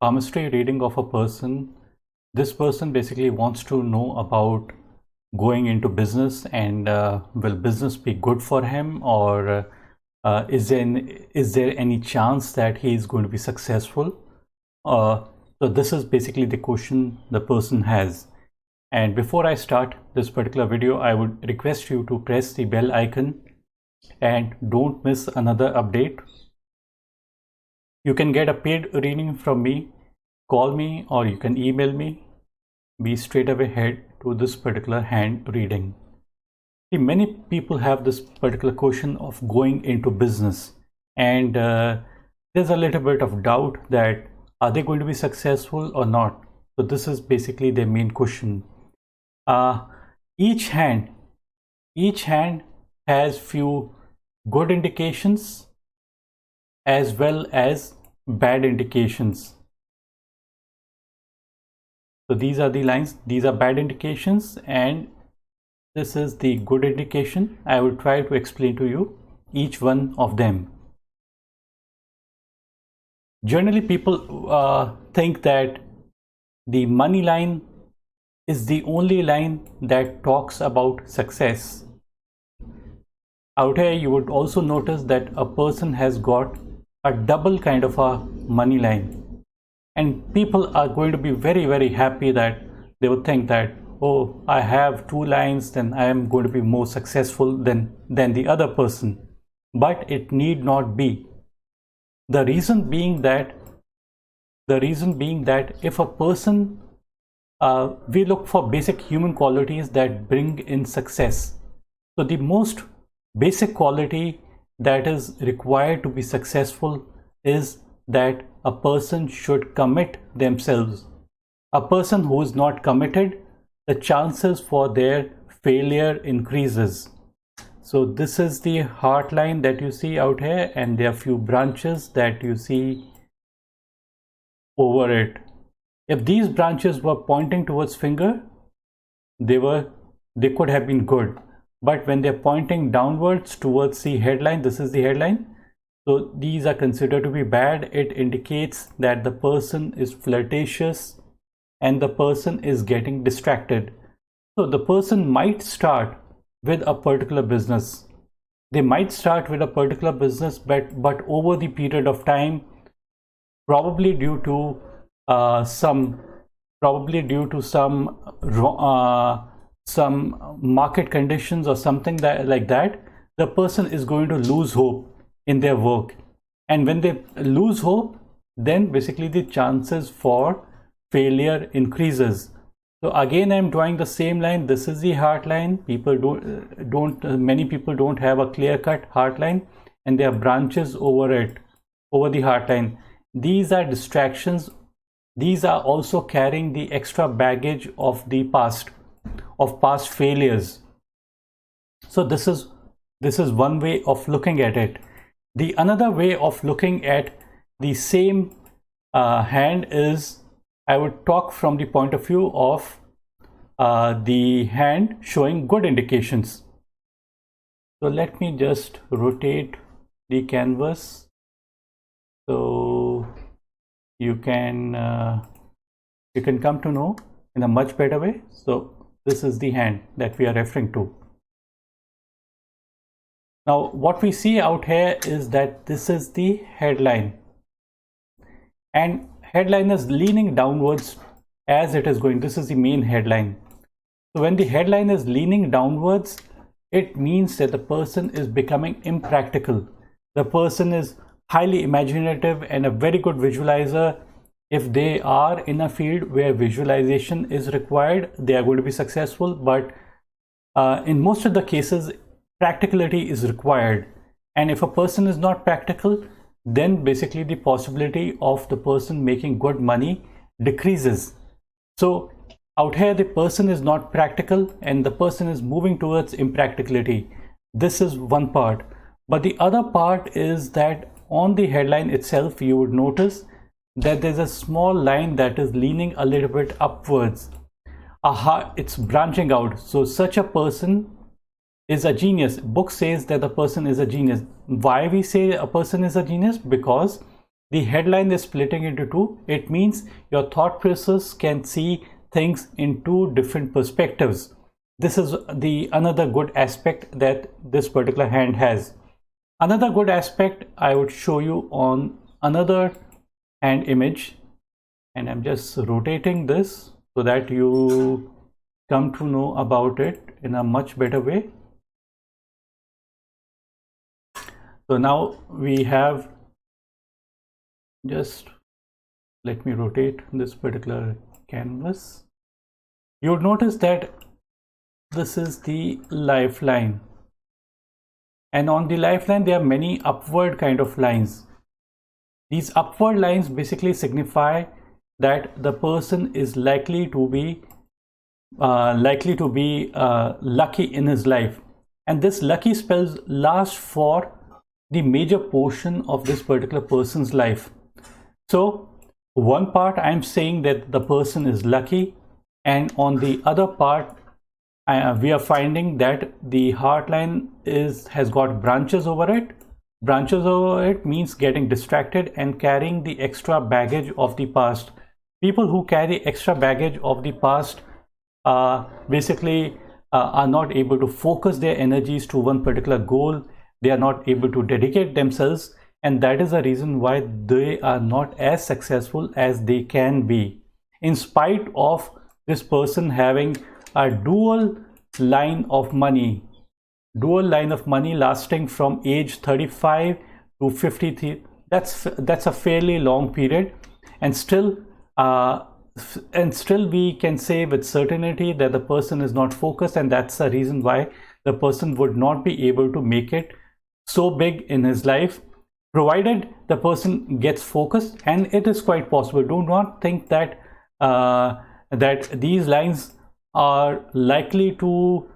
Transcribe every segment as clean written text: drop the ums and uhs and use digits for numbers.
palmistry reading of a person. This person basically wants to know about going into business and will business be good for him, or is there any chance that he is going to be successful? So this is basically the question the person has. And before I start this particular video, I would request you to press the bell icon and don't miss another update. You can get a paid reading from me, call me, or you can email me. Be straight away head to this particular hand reading. See, many people have this particular question of going into business, and there's a little bit of doubt that are they going to be successful or not. So this is basically their main question. Each hand has few good indications as well as bad indications. So these are the lines, these are bad indications, and this is the good indication. I will try to explain to you each one of them. Generally, people think that the money line is the only line that talks about success. Out here, you would also notice that a person has got a double kind of a money line, and people are going to be very, very happy that they would think that, oh, I have two lines, then I am going to be more successful than the other person. But it need not be. The reason being that if a person, we look for basic human qualities that bring in success. So the most basic quality that is required to be successful is that a person should commit themselves. A person who is not committed, the chances for their failure increases. So this is the heart line that you see out here, and there are few branches that you see over it. If these branches were pointing towards finger, they could have been good. But when they're pointing downwards towards the headline, this is the headline, so these are considered to be bad. It indicates that the person is flirtatious and the person is getting distracted. So the person might start with a particular business. They might start with a particular business, but over the period of time, probably due to some market conditions or something like that, the person is going to lose hope in their work. And when they lose hope, then basically the chances for failure increases. So again, I'm drawing the same line. This is the heart line. Many people don't have a clear-cut heart line, and there are branches over it, over the heart line. These are distractions. These are also carrying the extra baggage of the past, of past failures. So this is one way of looking at it. The another way of looking at the same hand is, I would talk from the point of view of the hand showing good indications. So let me just rotate the canvas so you can come to know in a much better way. So this is the hand that we are referring to. Now what we see out here is that this is the headline, and headline is leaning downwards as it is going. This is the main headline. So when the headline is leaning downwards, it means that the person is becoming impractical. The person is highly imaginative and a very good visualizer. If they are in a field where visualization is required, they are going to be successful. But in most of the cases, practicality is required. And if a person is not practical, then basically the possibility of the person making good money decreases. So out here, the person is not practical and the person is moving towards impracticality. This is one part. But the other part is that on the headline itself, you would notice that there's a small line that is leaning a little bit upwards. It's branching out. So such a person is a genius. Book says that the person is a genius. Why we say a person is a genius? Because the headline is splitting into two. It means your thought process can see things in two different perspectives. This is the another good aspect that this particular hand has. Another good aspect I would show you on another hand image, and I'm just rotating this so that you come to know about it in a much better way. So now we have, just let me rotate this particular canvas. You would notice that this is the lifeline, and on the lifeline there are many upward kind of lines. These upward lines basically signify that the person is likely to be lucky in his life, and this lucky spells last for the major portion of this particular person's life. So one part I'm saying that the person is lucky, and on the other part we are finding that the heart line has got branches over it. Branches over it means getting distracted and carrying the extra baggage of the past. People who carry extra baggage of the past basically are not able to focus their energies to one particular goal. They are not able to dedicate themselves, and that is the reason why they are not as successful as they can be, in spite of this person having a dual line of money lasting from age 35 to 53. That's a fairly long period, and still we can say with certainty that the person is not focused, and that's the reason why the person would not be able to make it so big in his life, provided the person gets focused. And it is quite possible. Do not think that that these lines are likely to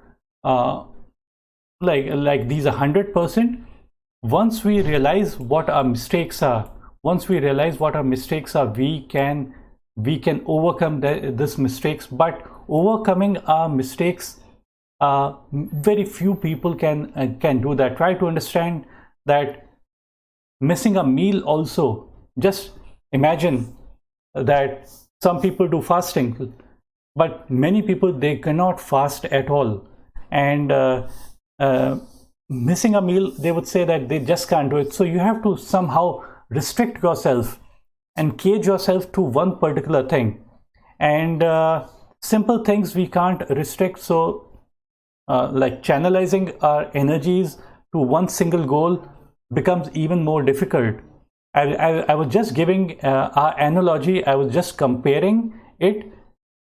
like these 100%. Once we realize what our mistakes are, we can overcome this mistakes. But overcoming our mistakes, very few people can do that. Try to understand that missing a meal also, just imagine that some people do fasting, but many people, they cannot fast at all, and missing a meal, they would say that they just can't do it. So you have to somehow restrict yourself and cage yourself to one particular thing, and simple things we can't restrict. So like channelizing our energies to one single goal becomes even more difficult. I was just giving our analogy. I was just comparing it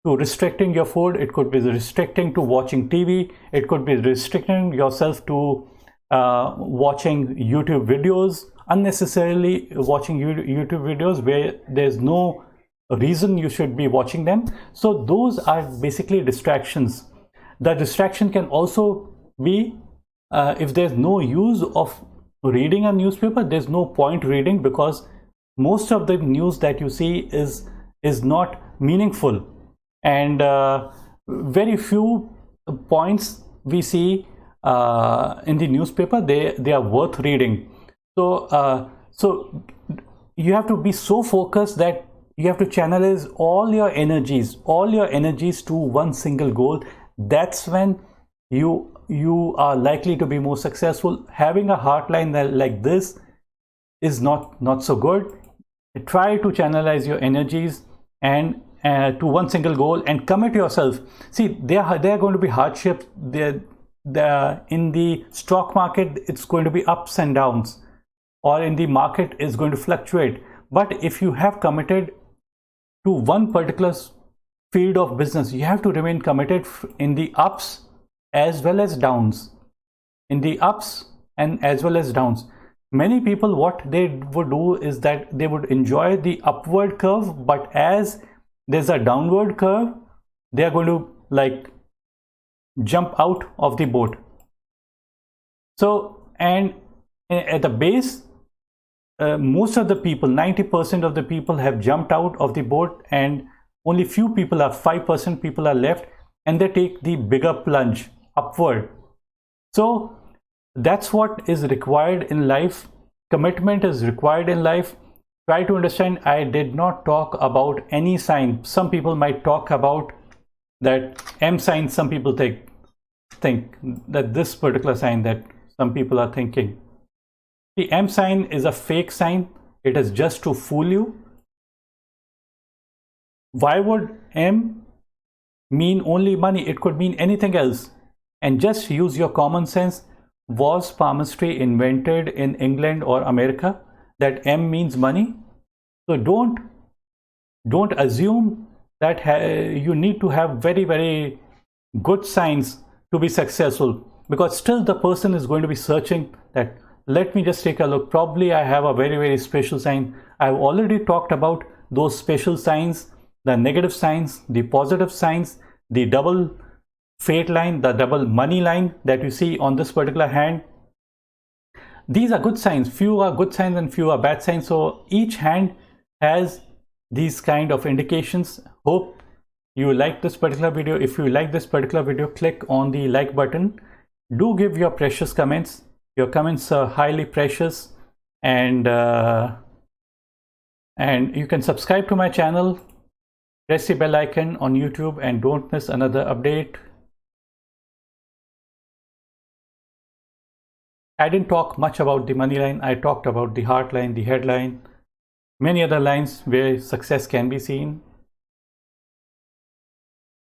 to restricting your food. It could be restricting to watching TV. It could be restricting yourself to watching YouTube videos, unnecessarily watching YouTube videos where there's no reason you should be watching them. So those are basically distractions. The distraction can also be if there's no use of reading a newspaper, there's no point reading, because most of the news that you see is not meaningful, and very few points we see in the newspaper they are worth reading. So so you have to be so focused that you have to channelize all your energies to one single goal. That's when you are likely to be more successful. Having a heart line like this is not so good. Try to channelize your energies and to one single goal, and commit yourself. See, there are going to be hardships. In the stock market, it's going to be ups and downs, or in the market is going to fluctuate. But if you have committed to one particular field of business, you have to remain committed in the ups as well as downs. Many people, what they would do is that they would enjoy the upward curve, but as there's a downward curve, they are going to like jump out of the boat. So, and at the base, most of the people, 90% of the people have jumped out of the boat, and only few people, 5% people are left, and they take the bigger plunge upward. So that's what is required in life. Commitment is required in life. Try to understand, I did not talk about any sign. Some people might talk about that M sign. Some people think that this particular sign that some people are thinking. The M sign is a fake sign. It is just to fool you. Why would M mean only money? It could mean anything else. And just use your common sense. Was palmistry invented in England or America that M means money? So don't assume that you need to have very good signs to be successful, because still the person is going to be searching that, let me just take a look, probably I have a very special sign. I've already talked about those special signs, the negative signs, the positive signs, the double fate line, the double money line that you see on this particular hand. These are good signs. Few are good signs and few are bad signs. So each hand has these kind of indications. Hope you like this particular video. If you like this particular video, click on the like button. Do give your precious comments. Your comments are highly precious, and you can subscribe to my channel. Press the bell icon on YouTube and don't miss another update. I didn't talk much about the money line. I talked about the heart line, the head line, many other lines where success can be seen.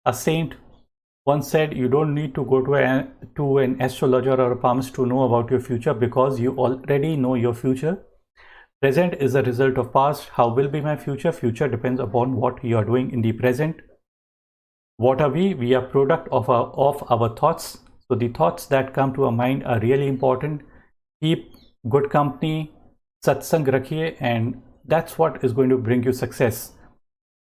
A saint once said, you don't need to go to an astrologer or a palmist to know about your future, because you already know your future. Present is a result of past. How will be my future? Future depends upon what you are doing in the present. What are we? We are product of our thoughts. So the thoughts that come to our mind are really important. Keep good company, satsang rakhiye, and that's what is going to bring you success.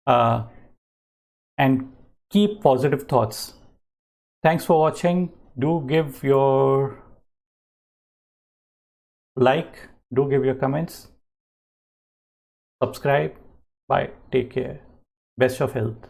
And keep positive thoughts. Thanks for watching. Do give your like, do give your comments, subscribe. Bye, take care, best of health.